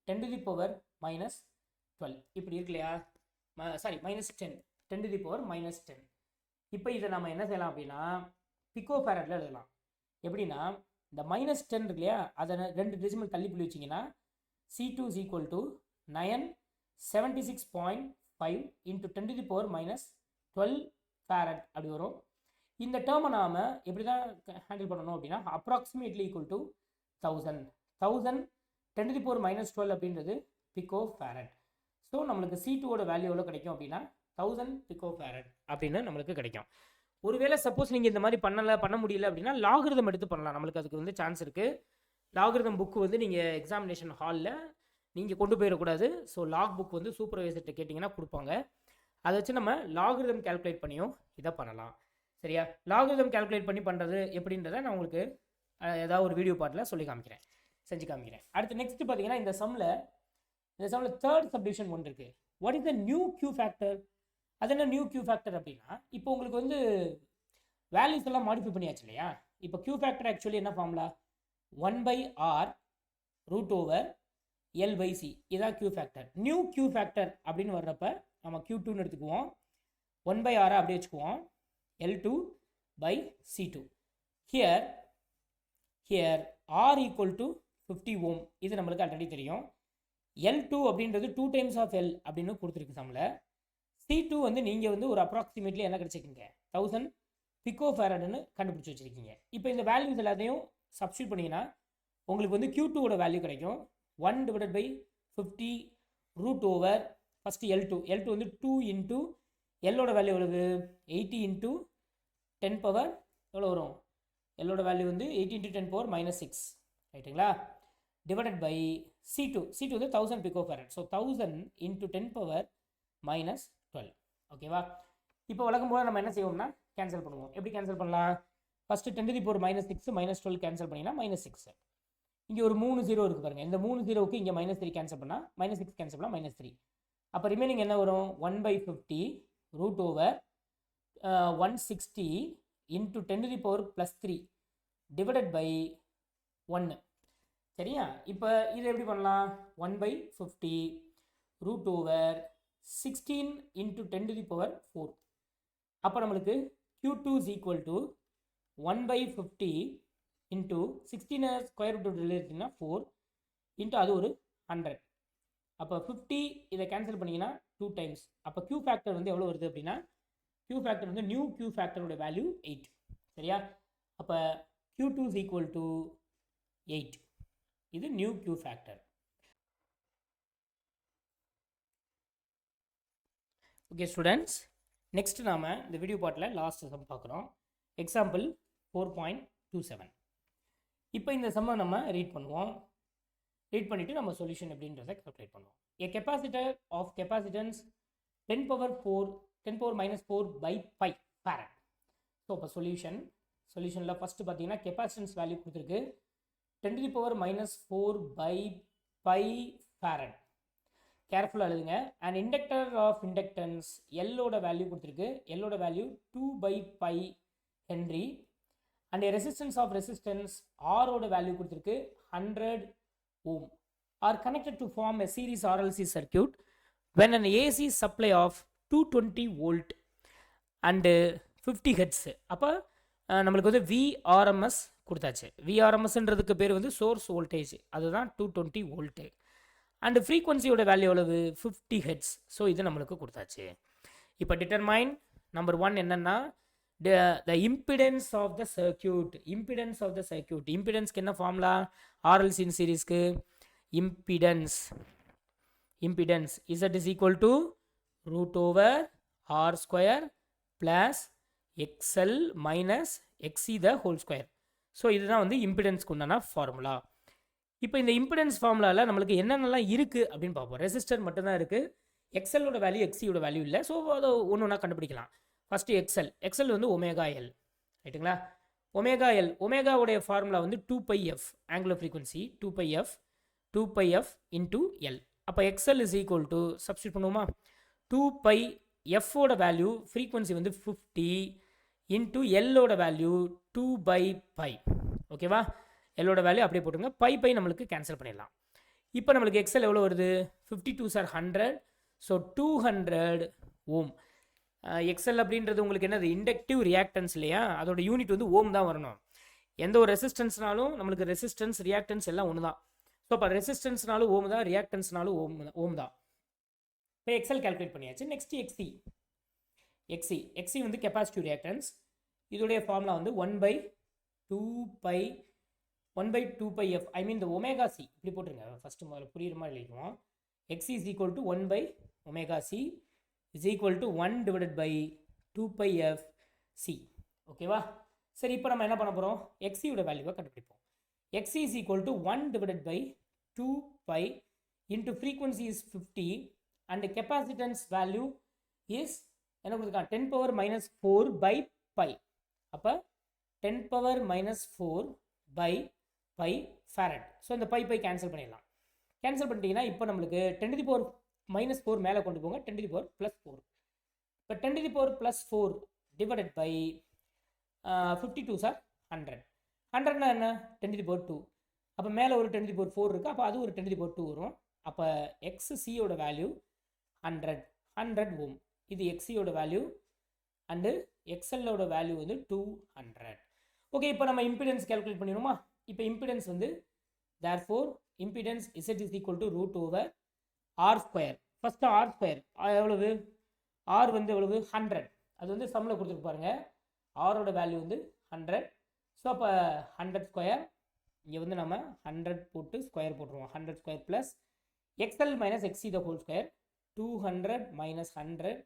10 to the power minus 12 இப்படி இருக்கு இல்லையா? Sorry minus 10 10 to the power minus 10. இப்போ இதை நம்ம என்ன செய்யலாம் அப்படின்னா பிகோ ஃபேரட்ல எழுதலாம். எப்படின்னா இந்த மைனஸ் 10 இருக்கு இல்லையா, அதை 2 டெசிமல் தள்ளி புள்ளி வச்சிங்கன்னா C2 is equal to 976.5 into 10 to the power minus 12 farad அப்படி வரும். இந்த டேர்மை நாம் எப்படி தான் ஹேண்டில் பண்ணணும் அப்படின்னா approximately equal to 1000 10 to the power minus 12 அப்படின்றது பிகோ ஃபேரட். ஸோ நம்மளுக்கு C2ஓட வேல்யூ எவ்வளோ கிடைக்கும் அப்படின்னா 1000 பிகோ ஃபேரட் அப்படின்னு நம்மளுக்கு கிடைக்கும். ஒருவேளை சப்போஸ் நீங்கள் இந்த மாதிரி பண்ண முடியல அப்படின்னா லாகிரிதம் எடுத்து பண்ணலாம். நம்மளுக்கு அதுக்கு வந்து சான்ஸ் இருக்குது. லாகிரிதம் புக்கு வந்து நீங்கள் எக்ஸாமினேஷன் ஹாலில் நீங்கள் கொண்டு போயிடக்கூடாது. ஸோ லாக் புக் வந்து சூப்பர்வைசர்கிட்ட கேட்டிங்கன்னா கொடுப்பாங்க. அதை வச்சு நம்ம லாகிரிதம் கால்குலேட் பண்ணியும் இதை பண்ணலாம். சரியா? லாகிரிதம் கால்குலேட் பண்ணி பண்ணுறது எப்படின்றத நான் உங்களுக்கு ஏதாவது ஒரு வீடியோ பார்ட்டில் செஞ்சு காமிக்கிறேன். அடுத்து நெக்ஸ்ட் பார்த்தீங்கன்னா இந்த சம்மில் தேர்ட் சப்டிவிஷன் ஒன்று இருக்குது. What is the new Q factor? அது என்ன நியூ கியூ ஃபேக்டர் அப்படின்னா இப்போ உங்களுக்கு வந்து வேல்யூஸ் எல்லாம் மாடிஃபை பண்ணியாச்சு இல்லையா? இப்போ கியூ ஃபேக்டர் ஆக்சுவலி என்ன ஃபார்முலா? 1/r √ L/c இதான் Q factor. New Q factor அப்படின்னு வர்றப்ப நம்ம Q2ன்னு எடுத்துக்குவோம். 1/r அப்படியே வச்சுக்குவோம். L2/C2. Here R equal to 50 ohm. இது நம்மளுக்கு ஆல்ரெடி தெரியும். L2 அப்படின்றது 2 times of L அப்படின்னு கொடுத்துருக்கு சம்மில். C2 வந்து நீங்கள் வந்து ஒரு அப்ராக்சிமேட்லி என்ன கிடைச்சிருக்கீங்க 1000 பிகோ ஃபேரட்னு கண்டுபிடிச்சி வச்சுருக்கீங்க. இப்போ இந்த வேல்யூஸ் எல்லாத்தையும் சப்ஸ்டியூட் பண்ணிங்கன்னா உங்களுக்கு வந்து Q2ஓட வேல்யூ கிடைக்கும். 1/50 √ ஃபஸ்ட்டு L2 வந்து 2 இன்ட்டு எல்லோட வேல்யூ எவ்வளவு? 80 இன்ட்டு 10 பவர் எவ்வளோ வரும்? எல்லோட வேல்யூ வந்து 80 இன்ட்டு 10 பவர் -6 ரைட்டுங்களா? டிவைடட் பை C2 வந்து 1000 pico farad. So 1000 into 10 power -12. ஓகேவா? இப்போ வழக்கம் போல் நம்ம என்ன செய்வோம்னா கேன்சல் பண்ணுவோம். எப்படி கேன்சல் பண்ணலாம்? First 10 to the power -6 -12 cancel பண்ணிங்கன்னா -6. இங்கே ஒரு 3 0 இருக்குது பாருங்கள். இந்த 3 0க்கு இங்கே -3 கேன்சல் பண்ணால் -6 கேன்சல் பண்ணால் -3. அப்போ ரிமைனிங் என்ன வரும்? 1/50 √ 160 into 10 to the power +3 divided by 1. சரியா? இப்போ இதை எப்படி பண்ணலாம்? 1/50 √ 16 இன்ட்டு 10 to the power 4. அப்போ நம்மளுக்கு Q2 is equal to 1/50 into 16 square root எடுத்தீங்கன்னா 4 இன்ட்டு அது ஒரு 100. அப்போ 50 இதை கேன்சல் பண்ணிங்கன்னா 2 டைம்ஸ். அப்போ Q ஃபேக்டர் வந்து எவ்வளோ வருது அப்படின்னா Q ஃபேக்டர் வந்து நியூ Q ஃபேக்டரோட வேல்யூ 8. சரியா? அப்போ Q2 is equal to 8. இது new Q factor. Okay students, next நாம் இந்த வீடியோ பார்ட்டில் லாஸ்ட் சம் பார்க்குறோம். எக்ஸாம்பிள் 4.27. இப்போ இந்த சம்மை நம்ம ரீட் பண்ணுவோம். ரீட் பண்ணிவிட்டு நம்ம சொல்யூஷன் எப்படின்றத கால்குலேட் பண்ணுவோம். A capacitor of capacitance 10 power -4/pi farad. So இப்போ சொல்யூஷனில் ஃபஸ்ட்டு பார்த்தீங்கன்னா கெப்பாசிட்டன்ஸ் வேல்யூ கொடுத்துருக்கு 10 to the power -4/pi farad. கேர்ஃபுல்லாக எழுதுங்க. அண்ட் இண்டக்டர் ஆஃப் இண்டக்டன்ஸ் எல்லோட வேல்யூ கொடுத்துருக்கு. எல்லோட value 2/pi henry. And resistance of resistance ஆரோட வேல்யூ கொடுத்துருக்கு 100 ohm. Are connected to form a series RLC circuit when an AC supply of 220 volt and 50 hertz. அப்போ நம்மளுக்கு வந்து VRMS கொடுத்தாச்சு. VRMSன்றதுக்கு பேர் வந்து சோர்ஸ் வோல்டேஜ், அதுதான் 220 வோல்ட்டு. அண்டு ஃப்ரீக்வன்சியோட வேல்யூ எவ்வளவு? 50 ஹெர்ட்ஸ். ஸோ இது நம்மளுக்கு கொடுத்தாச்சு. இப்போ டிட்டர்மைன் நம்பர் 1 என்னன்னா the impedance of the circuit. Impedance of the circuit. Impedance என்ன formula RLC சீரிஸ்க்கு impedance Z is equal to root over R square plus XL minus XC the whole square. So இதுதான் வந்து இம்பிடன்ஸ்க்கு உண்டான ஃபார்முலா. இப்போ இந்த இம்பிடன்ஸ் ஃபார்முலாவில் நம்மளுக்கு என்னென்னலாம் இருக்குது அப்படின்னு பார்ப்போம். ரெசிஸ்டர் மட்டும்தான் இருக்குது. எக்ஸலோட வேல்யூ எக்ஸியோட வேல்யூ இல்லை. ஸோ அதை ஒன்று ஒன்றா கண்டுபிடிக்கலாம். ஃபஸ்ட்டு எக்ஸல் வந்து ஒமேகா எல், ரைட்டுங்களா? ஒமேகாவுடைய ஃபார்முலா வந்து 2πf, angular frequency 2πf into L. அப்போ XL is equal to substitute பண்ணுவோமா? 2πfோட வேல்யூ ஃப்ரீக்வன்சி வந்து 50 இன்டூ எல்லோட வேல்யூ 2/π. ஓகேவா? எல்லோட வேல்யூ அப்படியே போட்டுங்க. பை நம்மளுக்கு கேன்சல் பண்ணிடலாம். இப்போ நம்மளுக்கு எக்ஸல் எவ்வளோ வருது? 52 சார் 100. ஸோ 200 ஓம். எக்ஸல் அப்படின்றது உங்களுக்கு என்னது? இண்டக்டிவ் ரியாக்டன்ஸ் இல்லையா? அதோட யூனிட் வந்து ஓம் தான் வரணும். எந்த ஒரு ரெசிஸ்டன்ஸ்னாலும் நம்மளுக்கு ரெசிஸ்டன்ஸ் ரியாக்டன்ஸ் எல்லாம் ஒன்று தான். ஸோ அப்போ ரெசிஸ்டன்ஸ்னாலும் ஓம் தான், ரியாக்டன்ஸ்னாலும் ஓம் தான். இப்போ எக்ஸல் கால்குலேட் பண்ணியாச்சு. நெக்ஸ்ட் எக்ஸி வந்து கெப்பாசிட்டிவ் ரியாக்டன்ஸ். இதோடைய ஃபார்முலா வந்து 1/2πf. ஐ மீன் இந்த ஒமேகா சி இப்படி போட்டுருங்க. ஃபஸ்ட்டு முதல்ல புரியுற மாதிரி எழுதிக்குவோம். XC is equal to 1/ωc is equal to 1/2πf C. ஓகேவா? சரி, இப்போ நம்ம என்ன பண்ண போகிறோம்? எக்ஸியோட வேல்யூவை கண்டுபிடிப்போம். XC is equal to 1/2π into frequency is 50 and capacitance value is என்ன கொடுத்துருக்கான்? 10⁻⁴/π. அப்போ 10⁻⁴/π ஃபாரட். ஸோ இந்த பை கேன்சல் பண்ணிடலாம். கேன்சல் பண்ணிட்டீங்கன்னா இப்போ நம்மளுக்கு 10⁻⁻⁴ மேலே கொண்டு போங்க, 10⁻+4. இப்போ 10⁻+4 டிவைடட் பை 52 சார் 100. 100னா என்ன? 10⁻². அப்போ மேலே ஒரு 10⁻4 இருக்குது. அப்போ அது ஒரு 10⁻2 வரும். அப்போ எக்ஸியோட வேல்யூ 100 ஓம். இது எக்ஸியோட வேல்யூ அண்டு எக்ஸ்எல்லோட வேல்யூ வந்து 200. ஓகே, இப்போ நம்ம இம்பிடன்ஸ் கால்குலேட் பண்ணிடுவோமா? இப்போ இம்பிடன்ஸ் வந்து therefore impedance Z is equal to root over R square. First R square எவ்வளவு? R வந்து எவ்வளவு? 100. அது வந்து சம்மில் கொடுத்துட்டு பாருங்க. ஆரோட வேல்யூ வந்து 100. ஸோ அப்போ 100 ஸ்கொயர், இங்கே வந்து நம்ம 100 போட்டு ஸ்கொயர் போட்டுருவோம். 100 square plus XL minus XC the whole square, 200 minus 100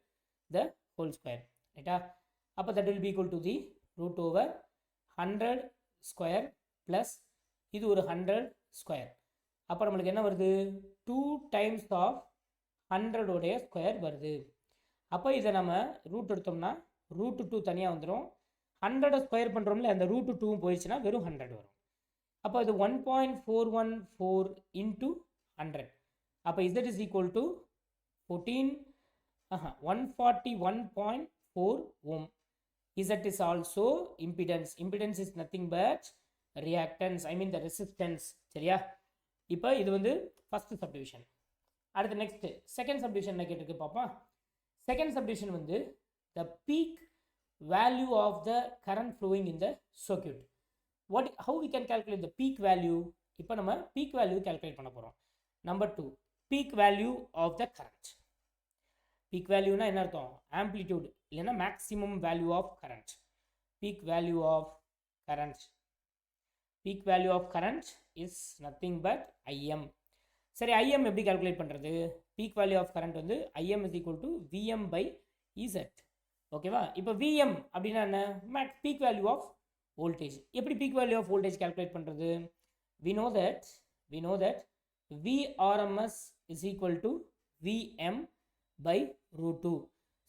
the whole square. ரைட்டா? அப்போ that will be equal to the root over 100 square plus இது ஒரு 100 ஸ்கொயர். அப்போ நம்மளுக்கு என்ன வருது? 2 டைம்ஸ் ஆஃப் 100 உடைய ஸ்கொயர் வருது. அப்போ இதை நம்ம ரூட் எடுத்தோம்னா √2 தனியாக வந்துடும். 100 ஸ்கொயர் பண்ணுறோம்ல, அந்த √2 போயிடுச்சுன்னா வெறும் 100 வரும். அப்போ இது 1.414 இன்ட்டு 100. அப்போ Z is equal to 141.4 ohm. Z is also impedance. Impedance is nothing but reactance, I mean the resistance. சரியா? இப்போ இது வந்து ஃபர்ஸ்ட் சப்டிவிஷன். அடுத்து நெக்ஸ்ட் செகண்ட் சப்டிவிஷன் என்ன கேட்டிருக்கு பார்ப்போம். செகண்ட் சப்டிவிஷன் வந்து the peak value of the current flowing in the circuit. How we can calculate the peak value? இப்போ நம்ம peak value calculate பண்ண போகிறோம். Number 2, peak value of the current. peak value னா என்ன அர்த்தம்? ஆம்ப்ளிடியூட் இல்லைன்னா maximum value of current. peak value of current. peak value of current is nothing but IM. சரி, IM எப்படி கால்குலேட் பண்ணுறது? peak value of current வந்து IM is equal to VM/Z. ஓகேவா? இப்போ VM அப்படின்னா என்ன? peak value of voltage. எப்படி peak value of voltage calculate பண்ணுறது? we know that VRMS is equal to VM/√2.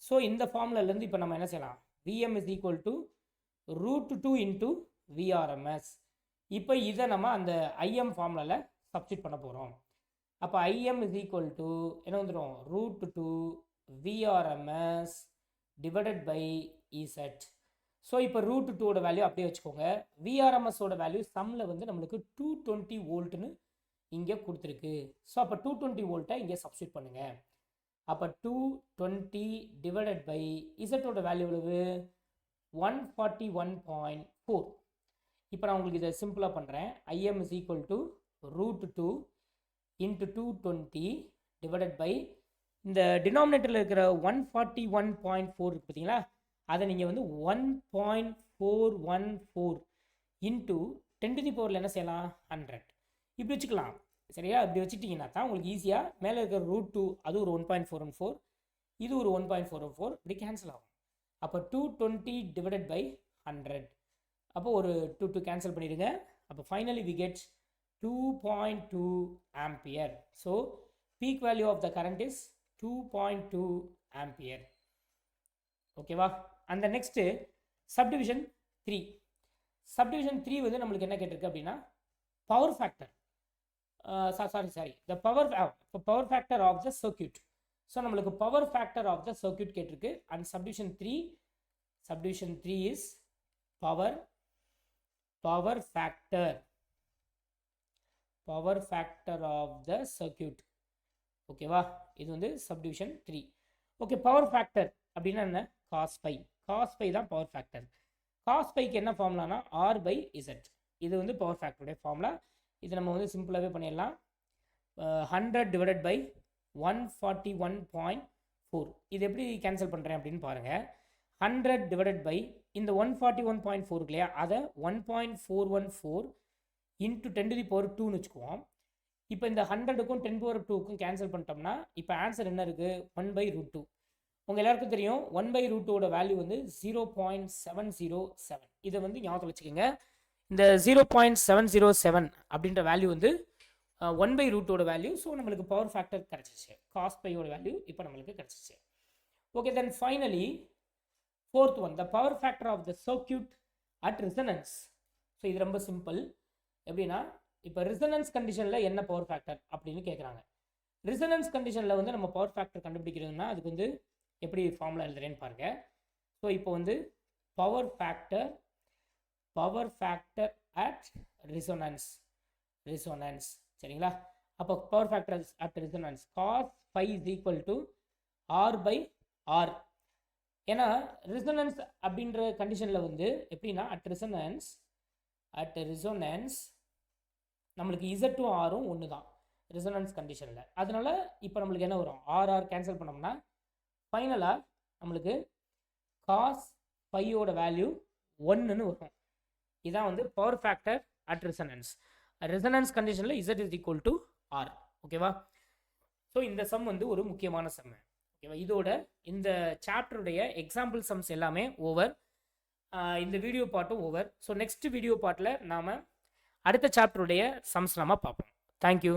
So இந்த ஃபார்முலாலேருந்து இப்போ நம்ம என்ன செய்யலாம்? VM is equal to √2 into VRMS. இப்போ இதை நம்ம அந்த IM ஃபார்முலாவில் சப்ஸ்டிட் பண்ண போகிறோம். அப்போ IM is equal to என்ன வந்துடும்? √2 VRMS divided by EZ. So இப்போ √2ஓட வேல்யூ அப்படியே வச்சுக்கோங்க. VRMSோட வேல்யூ சம்மில் வந்து நம்மளுக்கு 220 வோல்ட்னு இங்கே கொடுத்துருக்கு. ஸோ அப்போ 220 வோல்ட்டை இங்கே சப்ஸ்டிட் பண்ணுங்கள். அப்போ 220 டிவைடட் பை இசட்டோட வேல்யூ எவ்வளவு? 141.4. இப்போ நான் உங்களுக்கு இதை சிம்பிளாக பண்ணுறேன். IM is equal to √2 into 220 divided by இந்த டினாமினேட்டரில் இருக்கிற 141.4 இருக்கு பார்த்தீங்களா, அதை நீங்கள் வந்து 1.414 இன்ட்டு 10 to the பவரில் என்ன செய்யலாம் 100 இப்படி வச்சுக்கலாம். சரியா? இப்படி வச்சுட்டிங்கன்னா தான் உங்களுக்கு ஈஸியாக மேலே இருக்கிற √2 அது ஒரு 1.414 இது ஒரு 1.414 இப்படி கேன்சல் ஆகும். அப்போ 220 டிவைடட் பை 100 அப்போ ஒரு 2 கேன்சல் பண்ணிடுங்க. அப்போ finally we get 2.2 ampere. So peak value of the current is 2.2 ampere. ஓகேவா? அந்த நெக்ஸ்ட்டு சப்டிவிஷன் 3. சப்டிவிஷன் 3 வந்து நம்மளுக்கு என்ன கேட்டிருக்கு அப்படின்னா power factor the power factor of the circuit. So நம்மளுக்கு power factor of the circuit கேட்டிருக்கு. And subdivision 3 is power factor of the circuit. ஓகேவா? இது வந்து சப்டிவிஷன் 3. ஓகே, பவர் ஃபேக்டர் அப்படின்னா என்ன? cos phi தான் பவர் ஃபேக்டர். cos phiக்கு என்ன ஃபார்முலானா R/Z. இது வந்து பவர் ஃபேக்டருடைய ஃபார்முலா. இது நம்ம வந்து சிம்பிளாகவே பண்ணிடலாம். 100 டிவைடட் பை 141.4. இது எப்படி கேன்சல் பண்ணுறேன் அப்படின்னு பாருங்கள். 100 டிவைடட் பை இந்த 141.4 இல்லையா, அதை 1.414 இன்ட்டு 10 to the power 2ன்னு வச்சுக்குவோம். இப்போ இந்த 100க்கும் 10 to the power 2க்கும் கேன்சல் பண்ணிட்டோம்னா இப்போ ஆன்சர் என்ன இருக்குது? 1/√2. உங்கள் எல்லாருக்கும் தெரியும் 1/√2ஓட வேல்யூ வந்து 0.707. இதை வந்து ஞாபகம் வச்சுக்கோங்க. இந்த 0.707 அப்படின்ற வேல்யூ வந்து 1/√2ஓட வேல்யூ. ஸோ நம்மளுக்கு பவர் ஃபேக்டர் கிடச்சிச்சு. cos phiயோட வேல்யூ இப்போ நம்மளுக்கு கிடச்சிச்சு. Okay, then finally 4th one, the power factor of the circuit at resonance. So இது ரொம்ப சிம்பிள். எப்படின்னா இப்போ ரிசனன்ஸ் கண்டிஷனில் என்ன பவர் ஃபேக்டர் அப்படின்னு கேட்குறாங்க. ரிசனன்ஸ் கண்டிஷனில் வந்து நம்ம பவர் ஃபேக்டர் கண்டுபிடிக்கிறதுனா அதுக்கு வந்து எப்படி ஃபார்முலா எழுதுறேன்னு பாருங்கள். ஸோ இப்போ வந்து பவர் ஃபேக்டர் அட் ரிசோனன்ஸ் சரிங்களா? அப்போ power factor at resonance cos phi is equal to R/R. ஏன்னா ரிசோனன்ஸ் அப்படின்ற கண்டிஷனில் வந்து எப்படின்னா அட் ரிசோனன்ஸ் நம்மளுக்கு Z2 Rவும் ஒன்று தான் ரிசோனன்ஸ் கண்டிஷனில். அதனால இப்போ நம்மளுக்கு என்ன வரும்? RR கேன்சல் பண்ணோம்னா ஃபைனலாக நம்மளுக்கு cos phiயோட வேல்யூ 1ன்னு வரும். இதான் வந்து பவர் ஃபேக்டர் அட் ரிசனன்ஸ் கண்டிஷனில் Z is equal to R. ஓகேவா? ஸோ இந்த சம் வந்து ஒரு முக்கியமான சம். ஓகேவா? இதோட இந்த சாப்டருடைய எக்ஸாம்பிள் சம்ஸ் எல்லாமே ஓவர். இந்த வீடியோ பார்ட்டும் ஓவர். ஸோ நெக்ஸ்ட் வீடியோ பார்ட்டில் நாம் அடுத்த சாப்டருடைய சம்ஸ் நாம் பார்ப்போம். தேங்க்யூ.